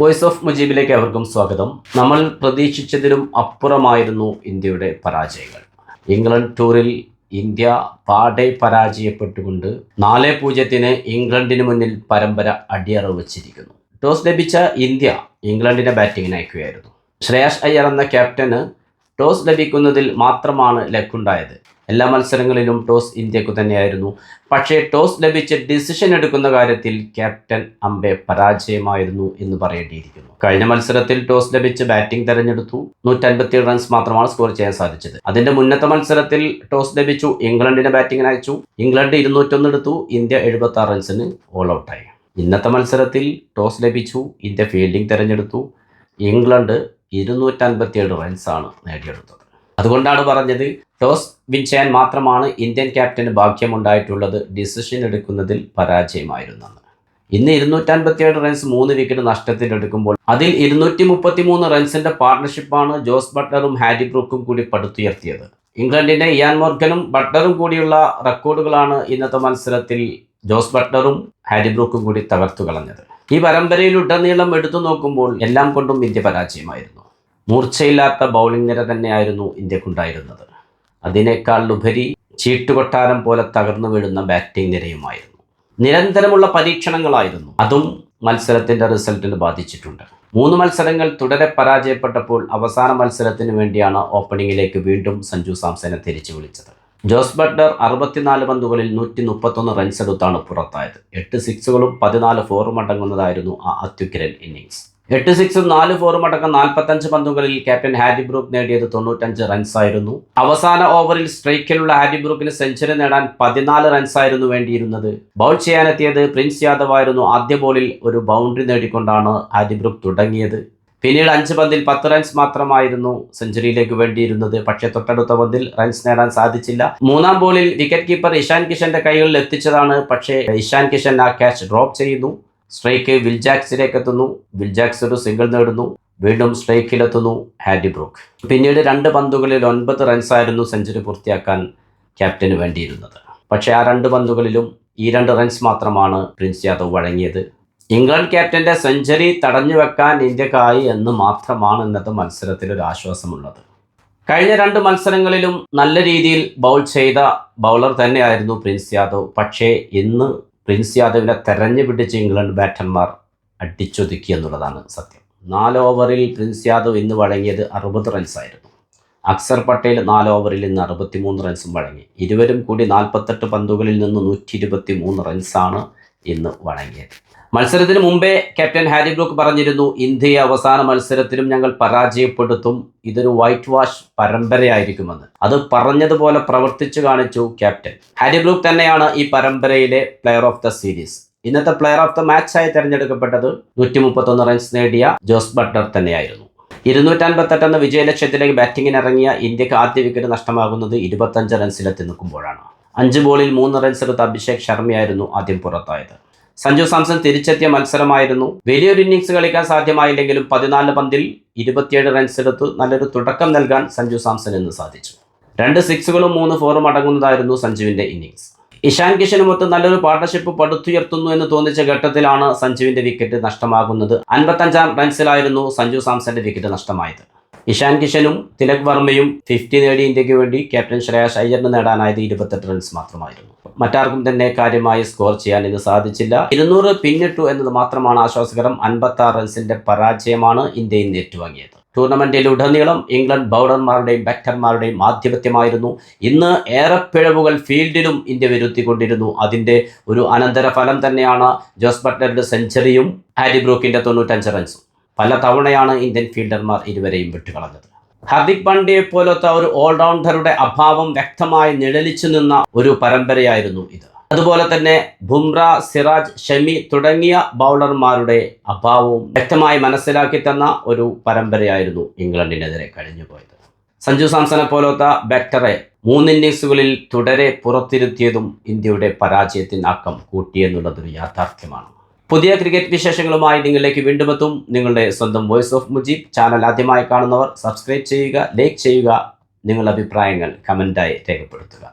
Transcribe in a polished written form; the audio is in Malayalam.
വോയിസ് ഓഫ് മുജീബിലേക്ക് അവർക്കും സ്വാഗതം. നമ്മൾ പ്രതീക്ഷിച്ചതിലും അപ്പുറമായിരുന്നു ഇന്ത്യയുടെ പരാജയങ്ങൾ. ഇംഗ്ലണ്ട് ടൂറിൽ ഇന്ത്യ പാടെ പരാജയപ്പെട്ടുകൊണ്ട് 4-0 ഇംഗ്ലണ്ടിന് മുന്നിൽ പരമ്പര അടിയറവ് വച്ചിരിക്കുന്നു. ടോസ് ലഭിച്ച ഇന്ത്യ ഇംഗ്ലണ്ടിനെ ബാറ്റിങ്ങിന് അയക്കുകയായിരുന്നു. ശ്രേയസ് അയ്യർ എന്ന ക്യാപ്റ്റന് ടോസ് ലഭിക്കുന്നതിൽ മാത്രമാണ് ലക്കുണ്ടായത്. എല്ലാ മത്സരങ്ങളിലും ടോസ് ഇന്ത്യക്ക് തന്നെയായിരുന്നു. പക്ഷേ ടോസ് ലഭിച്ച് ഡിസിഷൻ എടുക്കുന്ന കാര്യത്തിൽ ക്യാപ്റ്റൻ അംബെ പരാജയമായിരുന്നു എന്ന് പറയേണ്ടിയിരിക്കുന്നു. കഴിഞ്ഞ മത്സരത്തിൽ ടോസ് ലഭിച്ച് ബാറ്റിംഗ് തെരഞ്ഞെടുത്തു. 157 റൺസ് മാത്രമാണ് സ്കോർ ചെയ്യാൻ സാധിച്ചത്. അതിന്റെ മുന്നത്തെ മത്സരത്തിൽ ടോസ് ലഭിച്ചു, ഇംഗ്ലണ്ടിനെ ബാറ്റിങ്ങിന് അയച്ചു. ഇംഗ്ലണ്ട് 201 എടുത്തു, ഇന്ത്യ 76 റൺസിന് ഓൾ ഔട്ടായി. ഇന്നത്തെ മത്സരത്തിൽ ടോസ് ലഭിച്ചു, ഇന്ത്യ ഫീൽഡിംഗ് തെരഞ്ഞെടുത്തു. ഇംഗ്ലണ്ട് 257 റൺസാണ് നേടിയെടുത്തത്. അതുകൊണ്ടാണ് പറഞ്ഞത് ടോസ് വിൻ ചെയ്യാൻ മാത്രമാണ് ഇന്ത്യൻ ക്യാപ്റ്റന് ഭാഗ്യമുണ്ടായിട്ടുള്ളത്, ഡിസിഷൻ എടുക്കുന്നതിൽ പരാജയമായിരുന്നെന്ന്. ഇന്ന് 257 റൺസ് 3 വിക്കറ്റ് നഷ്ടത്തിലെടുക്കുമ്പോൾ അതിൽ 233 റൺസിന്റെ പാർട്ണർഷിപ്പാണ് ജോസ് ബട്ട്ലറും ഹാരി ബ്രൂക്കും കൂടി പടുത്തുയർത്തിയത്. ഇംഗ്ലണ്ടിന്റെ ഇയാൻ മോർഗനും ബട്ട്ലറും കൂടിയുള്ള റെക്കോർഡുകളാണ് ഇന്നത്തെ മത്സരത്തിൽ ജോസ് ബട്ട്ലറും ഹാരി ബ്രൂക്കും കൂടി തകർത്തു കളഞ്ഞത്. ഈ പരമ്പരയിലുടനീളം എടുത്തു നോക്കുമ്പോൾ എല്ലാം കൊണ്ടും ഇന്ത്യ പരാജയമായിരുന്നു. മൂർച്ചയില്ലാത്ത ബൗളിംഗ് നിര തന്നെയായിരുന്നു ഇന്ത്യക്കുണ്ടായിരുന്നത്. അതിനേക്കാൾ ഉപരി ചീട്ടുകൊട്ടാരം പോലെ തകർന്നു വീഴുന്ന ബാറ്റിംഗ് നിരയുമായിരുന്നു. നിരന്തരമുള്ള പരീക്ഷണങ്ങളായിരുന്നു. അതും മത്സരത്തിന്റെ റിസൾട്ടിന് ബാധിച്ചിട്ടുണ്ട്. 3 മത്സരങ്ങൾ തുടരെ പരാജയപ്പെട്ടപ്പോൾ അവസാന മത്സരത്തിന് വേണ്ടിയാണ് ഓപ്പണിംഗിലേക്ക് വീണ്ടും സഞ്ജു സാംസനെ തിരിച്ചു വിളിച്ചത്. ജോസ് ബട്ട്ലർ 64 പന്തുകളിൽ 131 റൺസ് എടുത്താണ് പുറത്തായത്. 8 സിക്സുകളും 14 ഫോറും അടങ്ങുന്നതായിരുന്നു ആ അത്യുഗ്രൻ ഇന്നിംഗ്സ്. 8 സിക്സും 4 ഫോറും അടക്കം 45 പന്തുകളിൽ ക്യാപ്റ്റൻ ഹാരി ബ്രൂക്ക് നേടിയത് 95 റൺസായിരുന്നു. അവസാന ഓവറിൽ സ്ട്രൈക്കിലുള്ള ഹാരി ബ്രൂക്കിന് സെഞ്ചുറി നേടാൻ 14 റൺസായിരുന്നു വേണ്ടിയിരുന്നത്. ബൗൾ ചെയ്യാനെത്തിയത് പ്രിൻസ് യാദവ് ആയിരുന്നു. ആദ്യ ബോളിൽ ഒരു ബൗണ്ടറി നേടിക്കൊണ്ടാണ് ഹാരി ബ്രൂക്ക് തുടങ്ങിയത്. പിന്നീട് 5 പന്തിൽ 10 റൺസ് മാത്രമായിരുന്നു സെഞ്ചുറിയിലേക്ക് വേണ്ടിയിരുന്നത്. പക്ഷേ തൊട്ടടുത്ത പന്തിൽ റൺസ് നേടാൻ സാധിച്ചില്ല. 3-ാം ബോളിൽ വിക്കറ്റ് കീപ്പർ ഇഷാൻ കിഷന്റെ കൈകളിൽ എത്തിച്ചതാണ്. പക്ഷേ ഇഷാൻ കിഷൻ ആ ക്യാച്ച് ഡ്രോപ്പ് ചെയ്യുന്നു. സ്ട്രൈക്ക് വിൽജാക്സിലേക്ക് എത്തുന്നു. വിൽജാക്സ് ഒരു സിംഗിൾ നേടുന്നു. വീണ്ടും സ്ട്രൈക്കിലെത്തുന്നു ഹാരി ബ്രൂക്ക്. പിന്നീട് 2 പന്തുകളിൽ 9 റൺസായിരുന്നു സെഞ്ചുറി പൂർത്തിയാക്കാൻ ക്യാപ്റ്റന് വേണ്ടിയിരുന്നത്. പക്ഷേ ആ 2 പന്തുകളിലും ഈ 2 റൺസ് മാത്രമാണ് പ്രിൻസ് യാദവ് വഴങ്ങിയത്. ഇംഗ്ലണ്ട് ക്യാപ്റ്റന്റെ സെഞ്ചുറി തടഞ്ഞു വെക്കാൻ ഇന്ത്യക്കായി എന്ന് മാത്രമാണ് ഇന്നത്തെ മത്സരത്തിൽ ഒരു ആശ്വാസമുള്ളത്. കഴിഞ്ഞ 2 മത്സരങ്ങളിലും നല്ല രീതിയിൽ ബൗൾ ചെയ്ത ബൗളർ തന്നെയായിരുന്നു പ്രിൻസ് യാദവ്. പക്ഷേ ഇന്ന് പ്രിൻസ് യാദവിനെ തെരഞ്ഞു പിടിച്ച് ഇംഗ്ലണ്ട് ബാറ്റർമാർ അടിച്ചൊതുക്കി എന്നുള്ളതാണ് സത്യം. 4 ഓവറിൽ പ്രിൻസ് യാദവ് ഇന്ന് വഴങ്ങിയത് 60 റൺസായിരുന്നു. അക്സർ പട്ടേൽ 4 ഓവറിൽ ഇന്ന് 63 റൺസും വഴങ്ങി. ഇരുവരും കൂടി 48 പന്തുകളിൽ നിന്ന് 123 റൺസാണ് ഇന്ന് വഴങ്ങിയത്. മത്സരത്തിന് മുമ്പേ ക്യാപ്റ്റൻ ഹാരി ബ്രൂക്ക് പറഞ്ഞിരുന്നു, ഇന്ത്യയെ അവസാന മത്സരത്തിലും ഞങ്ങൾ പരാജയപ്പെടുത്തും, ഇതൊരു വൈറ്റ് വാഷ് പരമ്പരയായിരിക്കുമെന്ന്. അത് പറഞ്ഞതുപോലെ പ്രവർത്തിച്ചു കാണിച്ചു ക്യാപ്റ്റൻ. ഹാരി ബ്രൂക്ക് തന്നെയാണ് ഈ പരമ്പരയിലെ പ്ലെയർ ഓഫ് ദ സീരീസ്. ഇന്നത്തെ പ്ലെയർ ഓഫ് ദ മാച്ചായി തിരഞ്ഞെടുക്കപ്പെട്ടത് 131 റൺസ് നേടിയ ജോസ് ബട്ട്ലർ തന്നെയായിരുന്നു. 258 എന്ന വിജയലക്ഷ്യത്തിലേക്ക് ബാറ്റിങ്ങിന് ഇറങ്ങിയ ഇന്ത്യക്ക് ആദ്യ വിക്കറ്റ് നഷ്ടമാകുന്നത് 25 റൺസിലെത്തി നിൽക്കുമ്പോഴാണ്. 5 ബോളിൽ 3 റൺസ് എടുത്ത അഭിഷേക് ശർമ്മയായിരുന്നു ആദ്യം പുറത്തായത്. സഞ്ജു സാംസൺ തിരിച്ചെത്തിയ മത്സരമായിരുന്നു. വലിയൊരു ഇന്നിംഗ്സ് കളിക്കാൻ സാധ്യമായില്ലെങ്കിലും 14 പന്തിൽ 27 റൺസ് എടുത്ത് നല്ലൊരു തുടക്കം നൽകാൻ സഞ്ജു സാംസൺ ഇന്ന് സാധിച്ചു. 2 സിക്സുകളും 3 ഫോറും അടങ്ങുന്നതായിരുന്നു സഞ്ജുവിന്റെ ഇന്നിംഗ്സ്. ഇഷാൻ കിഷനുമൊത്ത് നല്ലൊരു പാർട്ണർഷിപ്പ് പടുത്തുയർത്തുന്നു എന്ന് തോന്നിച്ച ഘട്ടത്തിലാണ് സഞ്ജുവിന്റെ വിക്കറ്റ് നഷ്ടമാകുന്നത്. 55-ാം റൺസിലായിരുന്നു സഞ്ജു സാംസന്റെ വിക്കറ്റ് നഷ്ടമായത്. ഇഷാൻ കിഷനും തിലക് വർമ്മയും 50 നേടി ഇന്ത്യക്ക് വേണ്ടി. ക്യാപ്റ്റൻ ശ്രേയസ് അയ്യറിന് നേടാനായത് 28 റൺസ് മാത്രമായിരുന്നു. മറ്റാർക്കും തന്നെ കാര്യമായി സ്കോർ ചെയ്യാൻ ഇന്ന് സാധിച്ചില്ല. 200 പിന്നിട്ടു എന്നത് മാത്രമാണ് ആശ്വാസകരം. 56 റൺസിന്റെ പരാജയമാണ് ഇന്ത്യ ഇന്ന് ഏറ്റുവാങ്ങിയത്. ടൂർണമെന്റിലുടനീളം ഇംഗ്ലണ്ട് ബൗളർമാരുടെയും ബാറ്റർമാരുടെയും ആധിപത്യമായിരുന്നു. ഇന്ന് ഏറെ പിഴവുകൾ ഫീൽഡിലും ഇന്ത്യ വരുത്തിക്കൊണ്ടിരുന്നു. അതിന്റെ ഒരു അനന്തരഫലം തന്നെയാണ് ജോസ് ബട്ട്ലറുടെ സെഞ്ചുറിയും ഹാരി ബ്രൂക്കിന്റെ 95 റൺസും. പല തവണയാണ് ഇന്ത്യൻ ഫീൽഡർമാർ ഇരുവരെയും വിട്ടുകളഞ്ഞത്. ഹാർദിക് പാണ്ഡ്യയെ പോലത്തെ ഒരു ഓൾറൗണ്ടറുടെ അഭാവം വ്യക്തമായി നിഴലിച്ചു നിന്ന ഒരു പരമ്പരയായിരുന്നു ഇത്. അതുപോലെ തന്നെ ബുംറ, സിറാജ്, ഷമി തുടങ്ങിയ ബൗളർമാരുടെ അഭാവവും വ്യക്തമായി മനസ്സിലാക്കി തന്ന ഒരു പരമ്പരയായിരുന്നു ഇംഗ്ലണ്ടിനെതിരെ കഴിഞ്ഞുപോയത്. സഞ്ജു സാംസനെ പോലത്തെ ബാറ്ററെ 3 ഇന്നിംഗ്സുകളിൽ തുടരെ പുറത്തിരുത്തിയതും ഇന്ത്യയുടെ പരാജയത്തിന് ആക്കം കൂട്ടിയെന്നുള്ളതൊരു യാഥാർത്ഥ്യമാണ്. പുതിയ ക്രിക്കറ്റ് വിശേഷങ്ങളുമായി നിങ്ങളിലേക്ക് വീണ്ടും എത്തും. നിങ്ങളുടെ സ്വന്തം വോയിസ് ഓഫ് മുജീബ് ചാനൽ ആദ്യമായി കാണുന്നവർ സബ്സ്ക്രൈബ് ചെയ്യുക, ലൈക്ക് ചെയ്യുക, നിങ്ങളുടെ അഭിപ്രായങ്ങൾ കമൻ്റായി രേഖപ്പെടുത്തുക.